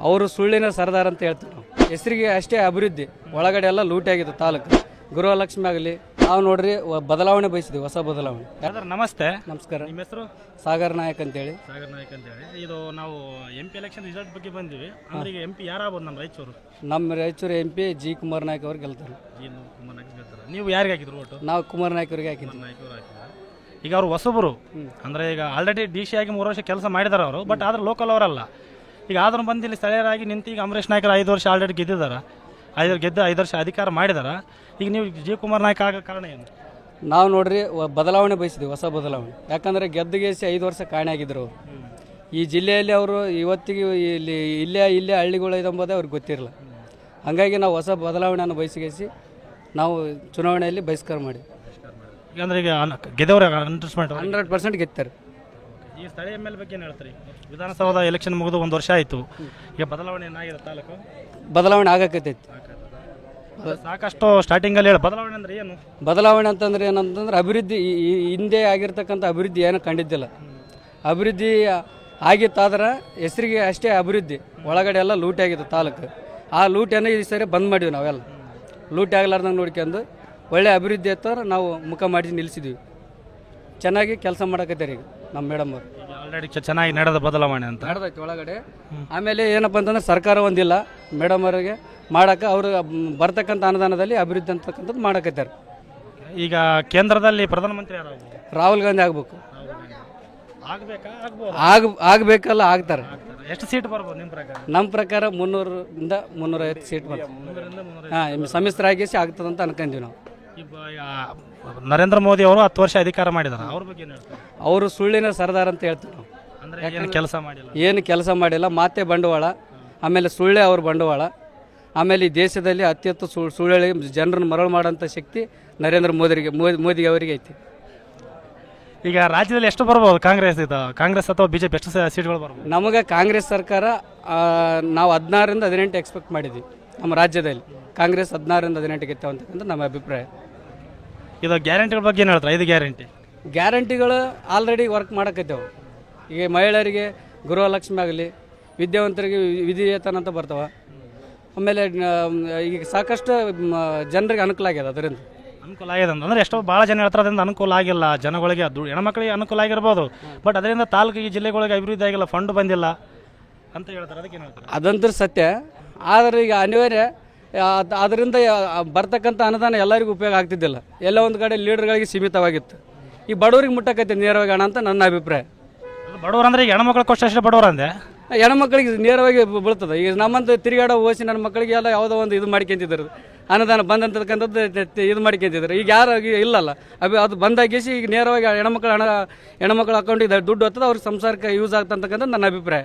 ಅವರು ಸುಳ್ಳಿನ ಸರ್ದಾರ್ ಅಂತ ಹೇಳ್ತೀವಿ ನಾವು. ಹೆಸರಿಗೆ ಅಷ್ಟೇ ಅಭಿವೃದ್ಧಿ, ಒಳಗಡೆ ಎಲ್ಲ ಲೂಟಿಯಾಗಿದೆ ತಾಲೂಕು. ಗೃಹಲಕ್ಷ್ಮಿ ಆಗಲಿ ನಾವು ನೋಡ್ರಿ ಬದಲಾವಣೆ ಬಯಸಿದ್ವಿ, ಹೊಸ ಬದಲಾವಣೆ. ನಮಸ್ತೆ, ನಮಸ್ಕಾರ. ನಿಮ್ಮ ಹೆಸರು? ಸಾಗರ್ ನಾಯಕ್ ಅಂತೇಳಿ. ಸಾಗರ್ ನಾಯಕ್ ಅಂತೇಳಿ. ಇದು ನಾವು MP ಎಲೆಕ್ಷನ್ ರಿಸಲ್ಟ್ ಬಗ್ಗೆ ಬಂದಿವಿ. ಅಂದ್ರೆ ಈಗ MP ಯಾರಾಗ್ಬೋದು ನಮ್ಮ ರಾಯಚೂರು? ನಮ್ಮ ರಾಯಚೂರು MP ಜಿ ಕುಮಾರ್ ನಾಯಕ್ ಅವ್ರು ಗೆಲ್ತಾರೆ. ಕುಮಾರ್ ನಾಯಕ್ ಗೆಲ್ತಾರೆ. ನೀವು ಯಾರಿಗೆ ಹಾಕಿದ್ರು ಓಟು? ನಾವು ಕುಮಾರ್ ನಾಯಕ್ ಅವ್ರಿಗೆ ಹಾಕಿದ್ವಿ. ಈಗ ಅವರು ಹೊಸಬರು, ಅಂದ್ರೆ ಈಗ ಆಲ್ರೆಡಿ DC ಆಗಿ 3 ವರ್ಷ ಕೆಲಸ ಮಾಡಿದಾರೆ ಅವರು. ಬಟ್ ಆದ್ರೆ ಲೋಕಲ್ ಅವರಲ್ಲ. ಈಗ ಆದ್ರೂ ಬಂದು ಇಲ್ಲಿ ಸ್ಥಳೀಯರಾಗಿ ನಿಂತು ಈಗ ಅಂಬರೀಶ್ ನಾಯ್ಕರು 5 ವರ್ಷ ಆಲ್ರೆಡಿ ಗೆದ್ದಿದ್ದಾರೆ. 5 ವರ್ಷ ಅಧಿಕಾರ ಮಾಡಿದಾರ. ಈಗ ನೀವು ಜಿ ಕುಮಾರ್ ನಾಯ್ಕ ಆಗೋ ಕಾರಣ ಏನು? ನಾವು ನೋಡ್ರಿ ಬದಲಾವಣೆ ಬಯಸಿದ್ವಿ, ಹೊಸ ಬದಲಾವಣೆ. ಯಾಕಂದ್ರೆ ಗೆದ್ದುಗೆಸಿ 5 ವರ್ಷ ಕಾಣೆ ಆಗಿದ್ರು ಅವರು. ಈ ಜಿಲ್ಲೆಯಲ್ಲಿ ಅವರು ಇವತ್ತಿಗೆ ಇಲ್ಲೇ ಹಳ್ಳಿಗಳು ಎಂಬುದೇ ಅವ್ರಿಗೆ ಗೊತ್ತಿರಲಿಲ್ಲ. ಹಾಗಾಗಿ ನಾವು ಹೊಸ ಬದಲಾವಣೆಯನ್ನು ಬಯಸಿಗೆಸಿ ನಾವು ಚುನಾವಣೆಯಲ್ಲಿ ಬಹಿಷ್ಕಾರ ಮಾಡಿ. ಅಂದ್ರೆ ಈಗ ಗೆದ್ದವ್ರ 100% ಗೆದ್ತಾರೆ. ಈ ಸ್ಥಳೀಯ MLA ಬಗ್ಗೆ ಏನು ಹೇಳ್ತಾರೆ? ವಿಧಾನಸೌಧ ಎಲೆಕ್ಷನ್ ಮುಗಿದು 1 ವರ್ಷ ಆಯಿತು. ಈಗ ಬದಲಾವಣೆ ಏನಾಗಿದೆ ತಾಲೂಕು? ಬದಲಾವಣೆ ಆಗಕತ್ತೈತಿ. ಸಾಕಷ್ಟು ಸ್ಟಾರ್ಟಿಂಗಲ್ಲಿ ಹೇಳಿ ಬದಲಾವಣೆ ಅಂದ್ರೆ ಏನು? ಬದಲಾವಣೆ ಅಂತಂದ್ರೆ ಏನಂತಂದ್ರೆ ಅಭಿವೃದ್ಧಿ, ಹಿಂದೆ ಆಗಿರ್ತಕ್ಕಂಥ ಅಭಿವೃದ್ಧಿ ಏನು ಕಂಡಿದ್ದಿಲ್ಲ. ಅಭಿವೃದ್ಧಿ ಆಗಿತ್ತಾದ್ರೆ ಹೆಸರಿಗೆ ಅಷ್ಟೇ ಅಭಿವೃದ್ಧಿ, ಒಳಗಡೆ ಎಲ್ಲ ಲೂಟಿ ಆಗಿದೆ ತಾಲೂಕು. ಆ ಲೂಟಿಯನ್ನು ಈ ಸರಿ ಬಂದ್ ಮಾಡಿವಿ. ನಾವೆಲ್ಲ ಲೂಟಿ ಆಗ್ಲಾರ್ದಂಗೆ ನೋಡ್ಕೊಂಡು ಒಳ್ಳೆ ಅಭಿವೃದ್ಧಿ ಎತ್ತರ ನಾವು ಮುಖ ಮಾಡಿ ನಿಲ್ಲಿಸಿದ್ವಿ. ಚೆನ್ನಾಗಿ ಕೆಲಸ ಮಾಡಕತ್ತಾರೆ ಈಗ ನಮ್ಮ ಮೇಡಮ್ ಅವರು. ಆಲ್ರೆಡಿ ಚೆನ್ನಾಗಿ ನಡೆದ ಬದಲಾವಣೆ ಅಂತ ನಡೆದೈತಿ ಒಳಗಡೆ. ಆಮೇಲೆ ಏನಪ್ಪ ಅಂತಂದ್ರೆ ಸರ್ಕಾರ ಒಂದಿಲ್ಲ ಮೇಡಮ್ ಅವರಿಗೆ ಮಾಡಕ್ಕೆ, ಅವರು ಬರ್ತಕ್ಕಂಥ ಅನುದಾನದಲ್ಲಿ ಅಭಿವೃದ್ಧಿ ಅಂತಕ್ಕಂಥದ್ದು ಮಾಡಕತ್ತಾರೆ. ಈಗ ಕೇಂದ್ರದಲ್ಲಿ ಪ್ರಧಾನಮಂತ್ರಿ ಯಾರು? ರಾಹುಲ್ ಗಾಂಧಿ ಆಗ್ಬೇಕು. ಆಗ್ಬೇಕಲ್ಲ, ಆಗ್ತಾರೆ. ಎಷ್ಟು ಸೀಟ್ ಬರ್ಬೋದು ನಿಮ್ಮ ಪ್ರಕಾರ? ನಮ್ಮ ಪ್ರಕಾರ 300ರಿಂದ 350 ಸೀಟ್ ಬರ್ತದೆ. ಹಾಂ, ಸಮ್ಮಿಶ್ರ ಆಗಿಸಿ ಆಗ್ತದಂತ ಅನ್ಕೊಂತೀವಿ ನಾವು. ನರೇಂದ್ರ ಮೋದಿ ಅವರು 10 ವರ್ಷ ಅಧಿಕಾರ ಮಾಡಿದಾರೆ. ಅವ್ರ ಬಗ್ಗೆ ಏನು ಹೇಳ್ತಾರೆ? ಅವರು ಸುಳ್ಳಿನ ಸರ್ದಾರ್ ಅಂತ ಹೇಳ್ತೀವಿ ನಾವು. ಅಂದ್ರೆ ಏನು ಕೆಲಸ ಮಾಡಿಲ್ಲ, ಏನು ಕೆಲಸ ಮಾಡಿಲ್ಲ. ಮಾತೆ ಬಂಡವಾಳ, ಆಮೇಲೆ ಸುಳ್ಳೆ ಅವ್ರ ಬಂಡವಾಳ. ಆಮೇಲೆ ಈ ದೇಶದಲ್ಲಿ ಅತ್ಯಂತ ಸುಳ್ಳಿ ಜನರನ್ನು ಮರಳು ಮಾಡೋಂಥ ಶಕ್ತಿ ನರೇಂದ್ರ ಮೋದಿ ಅವರಿಗೆ ಐತಿ. ಈಗ ರಾಜ್ಯದಲ್ಲಿ ಎಷ್ಟು ಬರ್ಬೋದು? ಕಾಂಗ್ರೆಸ್ ಅಥವಾ BJP ಎಷ್ಟು ಸೀಟ್ಗಳು ಬರ್ಬೋದು? ನಮಗೆ ಕಾಂಗ್ರೆಸ್ ಸರ್ಕಾರ ನಾವು 16ರಿಂದ 18 ಎಕ್ಸ್ಪೆಕ್ಟ್ ಮಾಡಿದ್ವಿ. ನಮ್ಮ ರಾಜ್ಯದಲ್ಲಿ ಕಾಂಗ್ರೆಸ್ 16ರಿಂದ 18 ಗೆತ್ತಾವ ಅಂತಕ್ಕಂಥ ನಮ್ಮ ಅಭಿಪ್ರಾಯ. ಇದು ಗ್ಯಾರಂಟಿಗಳ ಬಗ್ಗೆ ಏನು ಹೇಳ್ತಾರೆ? 5 ಗ್ಯಾರಂಟಿಗಳು ಆಲ್ರೆಡಿ ವರ್ಕ್ ಮಾಡಕತ್ತೇವೆ. ಈಗ ಮಹಿಳೆಯರಿಗೆ ಗೃಹಲಕ್ಷ್ಮಿ ಆಗಲಿ, ವಿದ್ಯಾವಂತರಿಗೆ ವಿಧಿವೇತನ ಅಂತ ಬರ್ತಾವೆ. ಆಮೇಲೆ ಈಗ ಸಾಕಷ್ಟು ಜನರಿಗೆ ಅನುಕೂಲ ಆಗ್ಯದ. ಅದರಿಂದ ಅನುಕೂಲ ಆಗಿದೆ ಅಂದ್ರೆ ಎಷ್ಟೋ ಭಾಳ ಜನ ಹೇಳ್ತಾರೆ ಅದರಿಂದ ಅನುಕೂಲ ಆಗಿಲ್ಲ. ಜನಗಳಿಗೆ ಹೆಣ್ಮಕ್ಳಿಗೆ ಅನುಕೂಲ ಆಗಿರ್ಬೋದು, ಬಟ್ ಅದರಿಂದ ತಾಲೂಕಿಗೆ ಜಿಲ್ಲೆಗಳಿಗೆ ಅಭಿವೃದ್ಧಿ ಆಗಿಲ್ಲ, ಫಂಡ್ ಬಂದಿಲ್ಲ ಅಂತ ಹೇಳ್ತಾರೆ. ಅದಕ್ಕೆ ಏನು ಹೇಳ್ತಾರೆ? ಅದಂತೂ ಸತ್ಯ. ಆದರೆ ಈಗ ಅನಿವಾರ್ಯ, ಅದರಿಂದ ಬರ್ತಕ್ಕಂಥ ಅನುದಾನ ಎಲ್ಲರಿಗೂ ಉಪಯೋಗ ಆಗ್ತಿದ್ದಿಲ್ಲ. ಎಲ್ಲ ಒಂದು ಕಡೆ ಲೀಡರ್ಗಳಿಗೆ ಸೀಮಿತವಾಗಿತ್ತು. ಈ ಬಡವರಿಗೆ ಮುಟ್ಟಕೈತೆ ನೇರವಾಗಿ ಹಣ ಅಂತ ನನ್ನ ಅಭಿಪ್ರಾಯ. ಬಡವರು ಅಂದ್ರೆ ಈಗ ಹೆಣ್ಮಕ್ಳು ಅಷ್ಟೇ ಬಡವರು ಅಂದೆ. ಹೆಣ್ಮಕ್ಳಿಗೆ ನೇರವಾಗಿ ಬೀಳ್ತದೆ. ಈಗ ನಮ್ಮಂತ ತಿರುಗಾಡೋ ಓಸಿ ನನ್ನ ಮಕ್ಕಳಿಗೆ ಎಲ್ಲ ಯಾವುದೋ ಒಂದು ಇದು ಮಾಡ್ಕೊಂತಿದ್ರು, ಅನುದಾನ ಬಂದಂತಕ್ಕಂಥದ್ದು ಇದು ಮಾಡ್ಕೊಂತಿದ್ರು. ಈಗ ಯಾರು ಇಲ್ಲಲ್ಲ, ಅದು ಬಂದಾಗಿಸಿ ಈಗ ನೇರವಾಗಿ ಹೆಣ್ಮಕ್ಳ ಅಕೌಂಟಿಗೆ ದುಡ್ಡು ಹೋಗ್ತದೆ, ಅವ್ರಿಗೆ ಸಂಸಾರಕ್ಕೆ ಯೂಸ್ ಆಗ್ತಕ್ಕಂಥದ್ದು ನನ್ನ ಅಭಿಪ್ರಾಯ.